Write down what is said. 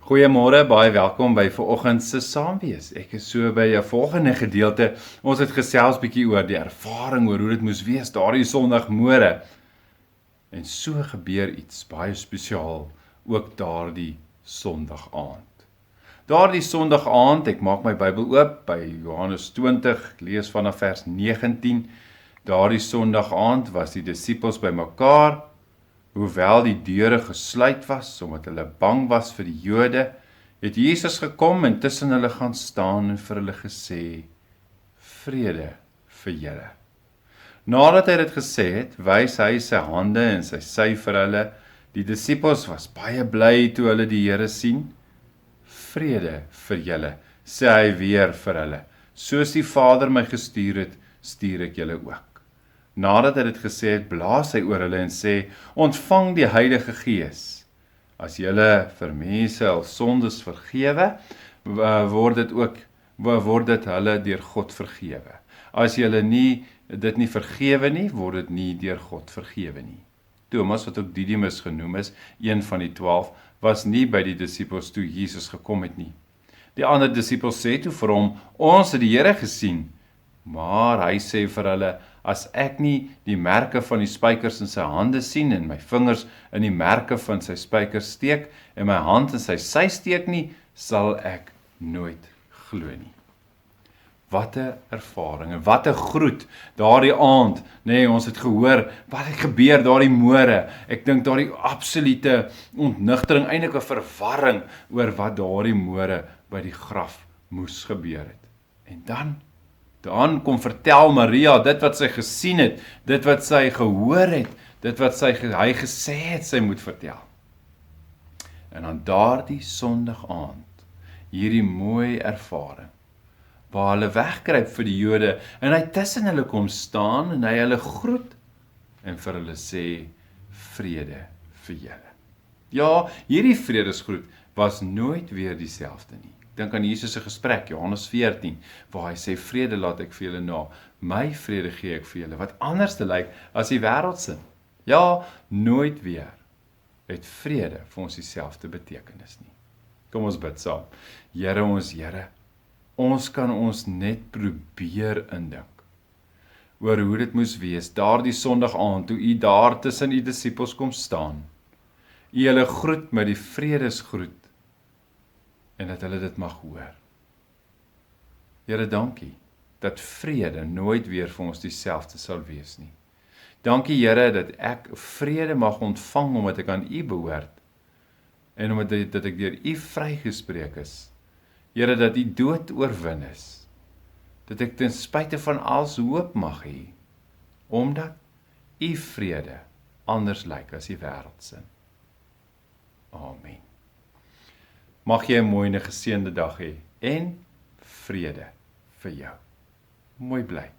Goeiemôre, baie welkom by vanoggend se Saamwees. Ek is so by 'n volgende gedeelte. Ons het gesels bietjie oor die ervaring oor hoe dit moes wees daardie Sondagmôre. En so gebeur iets baie spesiaal ook daardie Sondagaand. Daardie Sondagaand, ek maak my Bybel oop by Johannes 20, ek lees vanaf vers 19. Daardie Sondagaand was die disippels bymekaar. Hoewel die deure gesluit was, omdat hulle bang was vir die Jode, het Jesus gekom en tussen hulle gaan staan en vir hulle gesê, vrede vir julle. Nadat hy dit gesê het, wys hy sy hande en sy sy vir hulle. Die disippels was baie bly toe hulle die Here sien. Vrede vir julle, sê hy weer vir hulle. Soos die Vader my gestuur het, stuur ek julle ook. Nadat hy dit gesê het, blaas hy oor hulle en sê, ontvang die Heilige Gees. As julle vir mense al sondes vergewe, word dit hulle deur God vergewe. As julle dit nie vergewe nie, word dit nie deur God vergewe nie. Thomas, wat ook Didimus genoem is, een van die 12, was nie by die disippels toe Jesus gekom het nie. Die ander disippels sê toe vir hom, ons het die Here gesien, maar hy sê vir hulle, as ek nie die merke van die spykers in sy hande sien en my vingers in die merke van sy spykers steek en my hand in sy sy steek nie, sal ek nooit glo nie. Wat 'n ervaring en wat 'n groet daardie aand. Nee, ons het gehoor wat het gebeur daardie môre. Ek dink daardie absolute ontnigtering, eintlik 'n verwarring oor wat daardie môre by die graf moes gebeur het. En dan kom vertel Maria dit wat sy gesien het, dit wat sy gehoor het, dit wat hy gesê het sy moet vertel. En dan daardie Sondagaand, hierdie mooi ervaring, waar hulle wegkruip vir die Jode, en hy tussen hulle kom staan, en hy hulle groet, en vir hulle sê, vrede vir julle. Ja, hierdie vredesgroet was nooit weer dieselfde nie. Dink aan Jesus se gesprek, Johannes 14, waar hy sê, vrede laat ek vir julle na, my vrede gee ek vir julle, wat anders te lyk as die wêreldse. Ja, nooit weer het vrede vir ons dieselfde betekenis nie. Kom ons bid saam. Here, ons kan ons net probeer indink oor hoe dit moes wees, daardie Sondagaand, toe u daar tussen die disippels kom staan, u hulle groet met die vredesgroet, en dat hulle dit mag hoor. Here, dankie, dat vrede nooit weer vir ons dieselfde sal wees nie. Dankie Here, dat ek vrede mag ontvang, omdat ek aan u behoort, en omdat dat ek deur u vrygespreek is. Here, dat die dood oorwin is, dat ek ten spyte van alles hoop mag hê, omdat u vrede anders lyk as die wêreldse. Amen. Mag jy 'n mooi en geseënde dag hê, en vrede vir jou. Mooi bly.